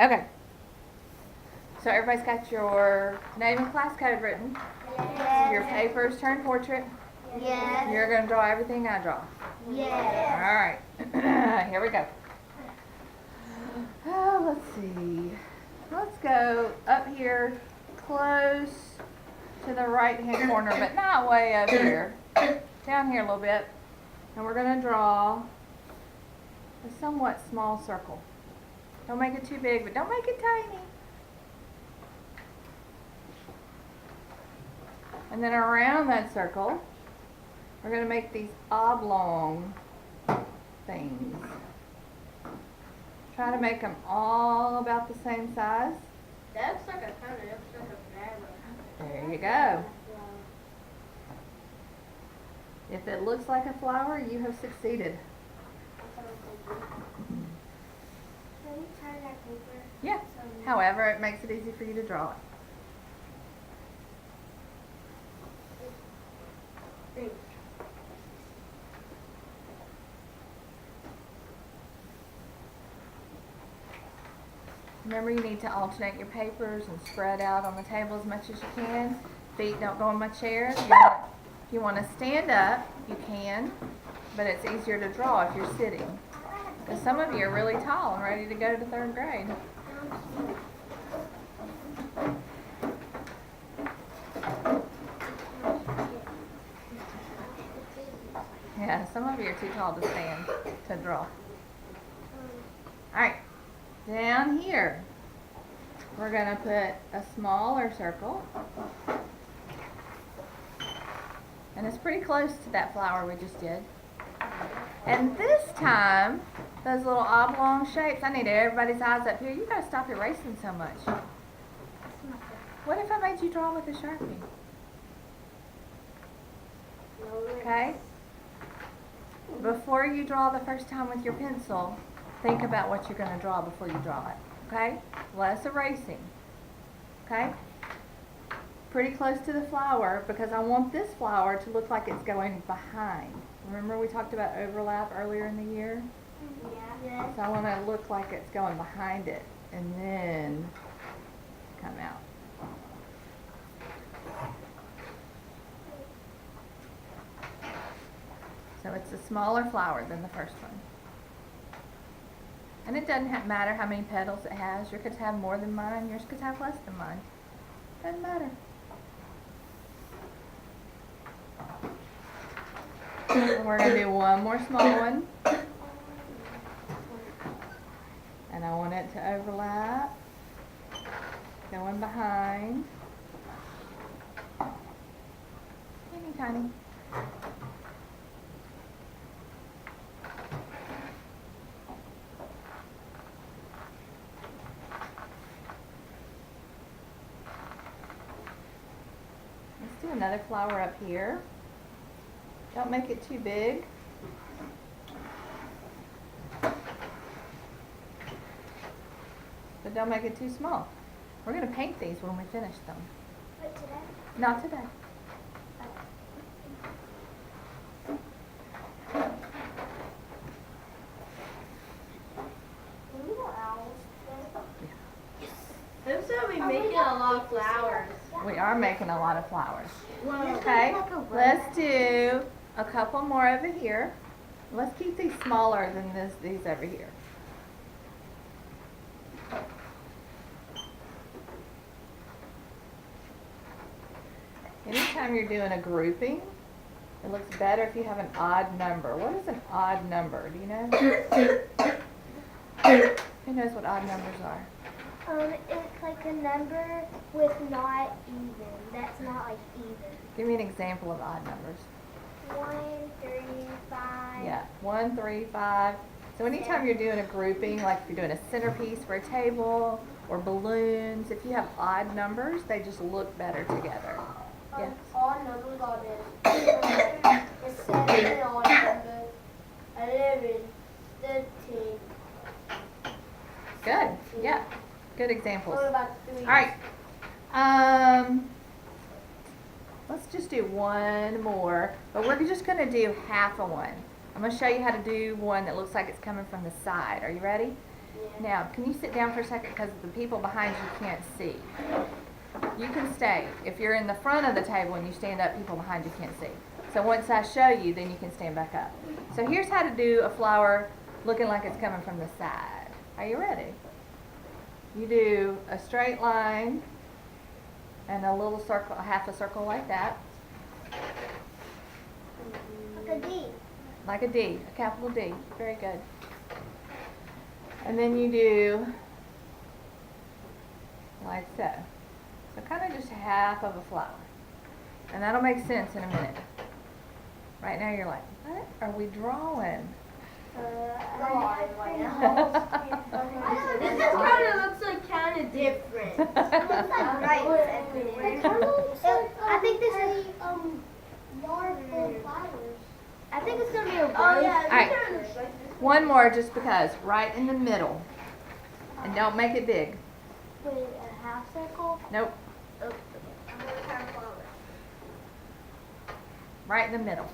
Okay. So everybody's got your name and class code written. Yes. Your papers turned portrait. Yes. You're going to draw everything I draw. Yes. All right. Here we go. Oh, let's see. Let's go up here close to the right-hand corner, but not way up here. Down here a little bit. And we're going to draw a somewhat small circle. Don't make it too big, but don't make it tiny. And then around that circle, we're going to make these oblong things. Try to make them all about the same size. That looks like a kind of looks like a flower. There you go. If it looks like a flower, you have succeeded. Can you turn that paper? Yeah. However, it makes it easy for you to draw it. Remember, you need to alternate your papers and spread out on the table as much as you can. Feet don't go in my chair. If you want to stand up, you can, but it's easier to draw if you're sitting. Because some of you are really tall and ready to go to 3rd grade. Yeah, some of you are too tall to stand to draw. Alright, down here, we're going to put a smaller circle. And it's pretty close to that flower we just did. And this time, those little oblong shapes, I need everybody's eyes up here. You gotta stop erasing so much. What if I made you draw with a Sharpie? Okay? Before you draw the first time with your pencil, think about what you're gonna draw before you draw it. Okay? Less erasing. Okay? Pretty close to the flower because I want this flower to look like it's going behind. Remember we talked about overlap earlier in the year? Yeah. So I want to look like it's going behind it and then come out. So it's a smaller flower than the first one. And it doesn't matter how many petals it has. Yours could have more than mine. Yours could have less than mine. Doesn't matter. And we're going to do one more small one. And I want it to overlap. Going behind. Teeny tiny. Let's do another flower up here. Don't make it too big. But don't make it too small. We're going to paint these when we finish them. Wait, today? Not today. Looks like we're making a lot of flowers. We are making a lot of flowers. Wow. Okay, let's do a couple more over here. Let's keep these smaller than these over here. Anytime you're doing a grouping, it looks better if you have an odd number. What is an odd number? Do you know? Who knows what odd numbers are? It's like a number with not even. That's not like even. Give me an example of odd numbers. 1, 3, 5. Yeah, 1, 3, 5. So anytime you're doing a grouping, like if you're doing a centerpiece for a table or balloons, if you have odd numbers, they just look better together. Yes. Odd numbers are this. It's 7 odd numbers. 11, 13. Good. Yeah. Good examples. What about 3? All right. Let's just do one more, but we're just going to do half of one. I'm going to show you how to do one that looks like it's coming from the side. Are you ready? Now, can you sit down for a second because the people behind you can't see? You can stay. If you're in the front of the table and you stand up, people behind you can't see. So once I show you, then you can stand back up. So here's how to do a flower looking like it's coming from the side. Are you ready? You do a straight line and a little circle, half a circle like that. Like a D. Like a D, a capital D. Very good. And then you do like so. So kind of just half of a flower. And that'll make sense in a minute. Right now you're like, what are we drawing? This just kind of looks like kind of different. It looks like rice everywhere. I think this is larval flowers. I think it's gonna be a rose. Oh yeah. Alright. One more just because. Right in the middle. And don't make it big. Wait, a half circle? Nope. I'm gonna try a flower. Right in the middle.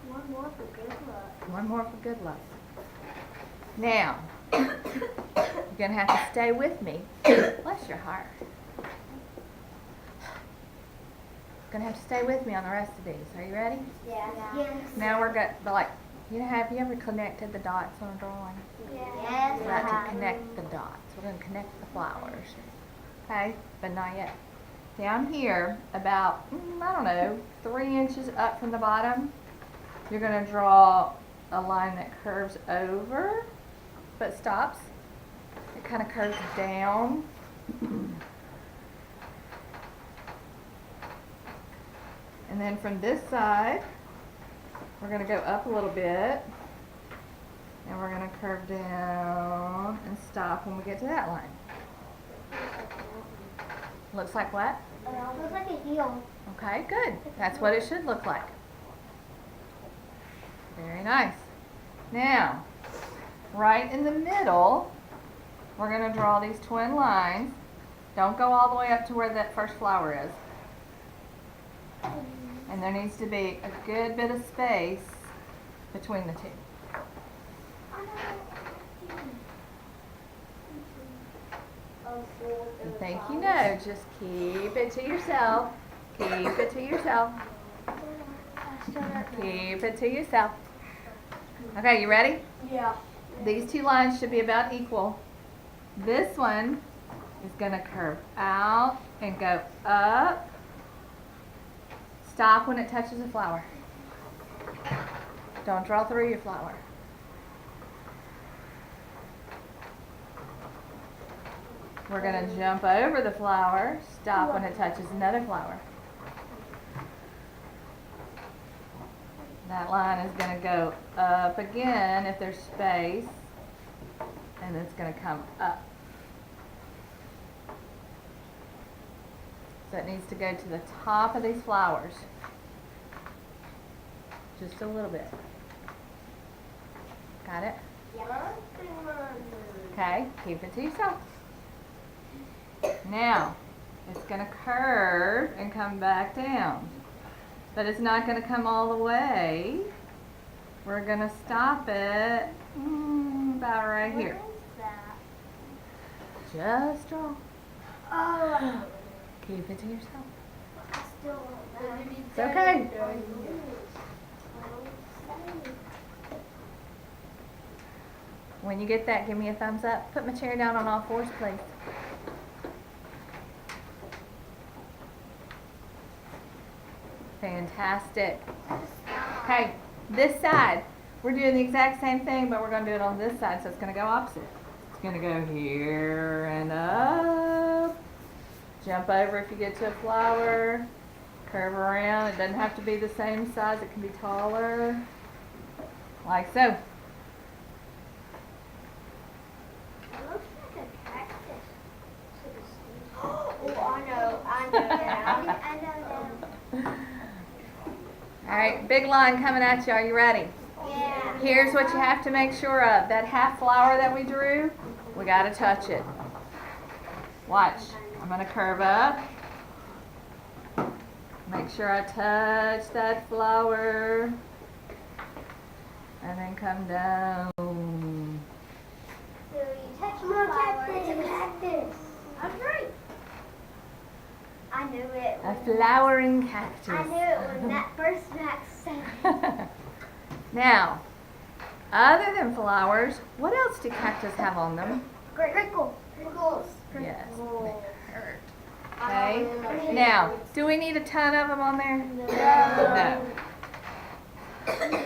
One more for good luck. One more for good luck. Now, you're going to have to stay with me. Bless your heart. Going to have to stay with me on the rest of these. Are you ready? Yeah. Yes. Now we're going to, like, have you ever connected the dots on a drawing? Yes. We're about to connect the dots. We're going to connect the flowers. Okay? But not yet. Down here, about, I don't know, 3 inches up from the bottom, you're going to draw a line that curves over, but stops. It kind of curves down. And then from this side, we're going to go up a little bit. And we're going to curve down and stop when we get to that line. Looks like what? Looks like a heel. Okay, good. That's what it should look like. Very nice. Now, right in the middle, we're going to draw these twin lines. Don't go all the way up to where that first flower is. And there needs to be a good bit of space between the two. You think you know, just keep it to yourself. Keep it to yourself. Keep it to yourself. Okay, you ready? Yeah. These two lines should be about equal. This one is going to curve out and go up. Stop when it touches a flower. Don't draw through your flower. We're going to jump over the flower. Stop when it touches another flower. That line is going to go up again if there's space, and it's going to come up. So it needs to go to the top of these flowers. Just a little bit. Got it? Yeah. Okay, keep it to yourself. Now, it's going to curve and come back down. But it's not going to come all the way. We're going to stop it about right here. What is that? Just draw. Oh. Keep it to yourself. I still want that. It's okay. When you get that, give me a thumbs up. Put my chair down on all fours, please. Fantastic. Okay, this side. We're doing the exact same thing, but we're going to do it on this side, so it's going to go opposite. It's going to go here and up. Jump over if you get to a flower. Curve around. It doesn't have to be the same size. It can be taller. Like so. It looks like a cactus. Oh, I know now. I know now. All right, big line coming at you. Are you ready? Yeah. Here's what you have to make sure of. That half flower that we drew, we got to touch it. Watch. I'm going to curve up. Make sure I touch that flower. And then come down. So you touch more flower, it's a cactus. I'm right. I knew it. A flowering cactus. I knew it when that first Max said it. Now, other than flowers, what else do cactus have on them? Prickles. Yes. They hurt. Okay. Now, do we need a ton of them on there? No.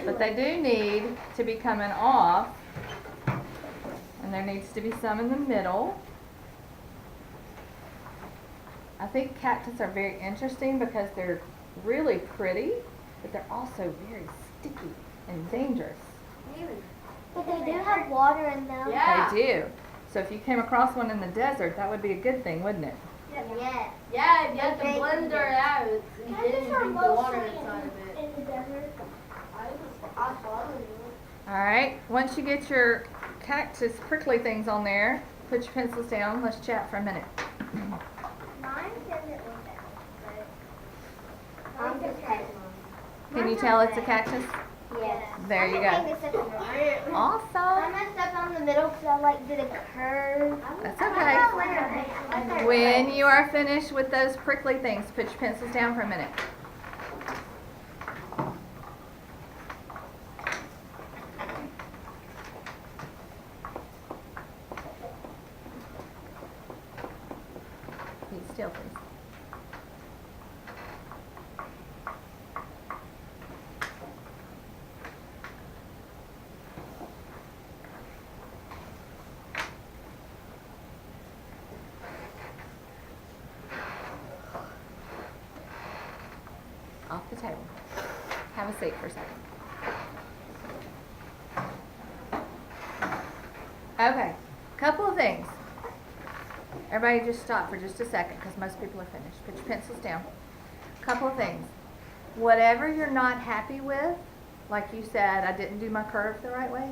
But they do need to be coming off. And there needs to be some in the middle. I think cactus are very interesting because they're really pretty, but they're also very sticky and dangerous. But they do have water in them. They do. So if you came across one in the desert, that would be a good thing, wouldn't it? Yeah. Yeah, you have to blend her out. You didn't drink the water inside of it. In the desert. I followed All right. Once you get your cactus prickly things on there, put your pencils down. Let's chat for a minute. Mine doesn't look that way, but I'm just crazy. Can you tell it's a cactus? Yes. There you go. I messed up I Awesome. messed up on the middle because I did a curve. That's okay. When you are finished with those prickly things, put your pencils down for a minute. Be still, please. Off the table. Have a seat for a second. Okay, couple of things. Everybody just stop for just a second because most people are finished. Put your pencils down. Couple of things. Whatever you're not happy with, like you said, I didn't do my curve the right way,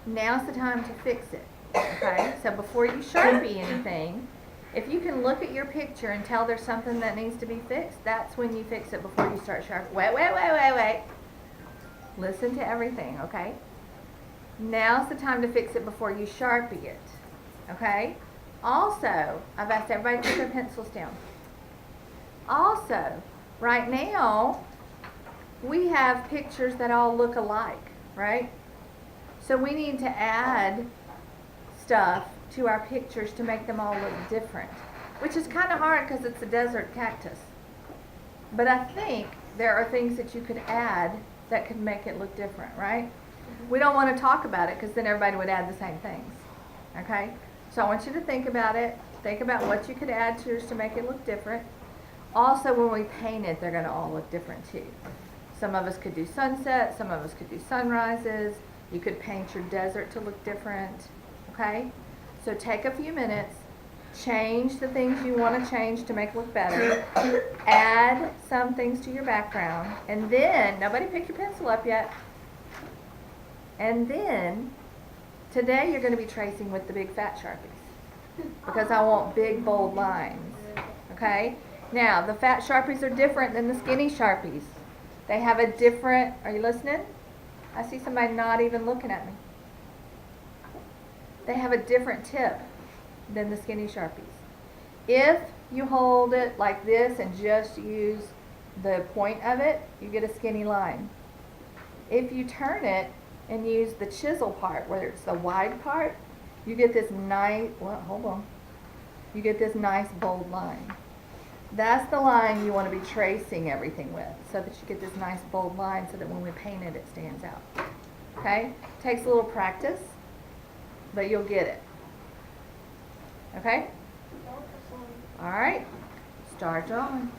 now's the time to fix it. Okay, so before you Sharpie anything, if you can look at your picture and tell there's something that needs to be fixed, that's when you fix it before you start Sharpie. Wait. Listen to everything, okay? Now's the time to fix it before you Sharpie it, okay? Also, I've asked everybody to put their pencils down. Also, right now, we have pictures that all look alike, right? So we need to add stuff to our pictures to make them all look different, which is kind of hard because it's a desert cactus. But I think there are things that you could add that could make it look different, right? We don't want to talk about it because then everybody would add the same things, okay? So I want you to think about it. Think about what you could add to yours to make it look different. Also, when we paint it, they're going to all look different too. Some of us could do sunset, some of us could do sunrises. You could paint your desert to look different, okay? So take a few minutes, change the things you want to change to make it look better, add some things to your background, and then, nobody pick your pencil up yet, and then, today you're going to be tracing with the big fat Sharpies, because I want big bold lines, okay? Now, the fat Sharpies are different than the skinny Sharpies. They have a different, are you listening? I see somebody not even looking at me. They have a different tip than the skinny Sharpies. If you hold it like this and just use the point of it, you get a skinny line. If you turn it and use the chisel part, where it's the wide part, you get this nice, well, hold on. You get this nice bold line. That's the line you want to be tracing everything with, so that you get this nice bold line so that when we paint it, it stands out. Okay? Takes a little practice, but you'll get it. Okay? All right. Start drawing.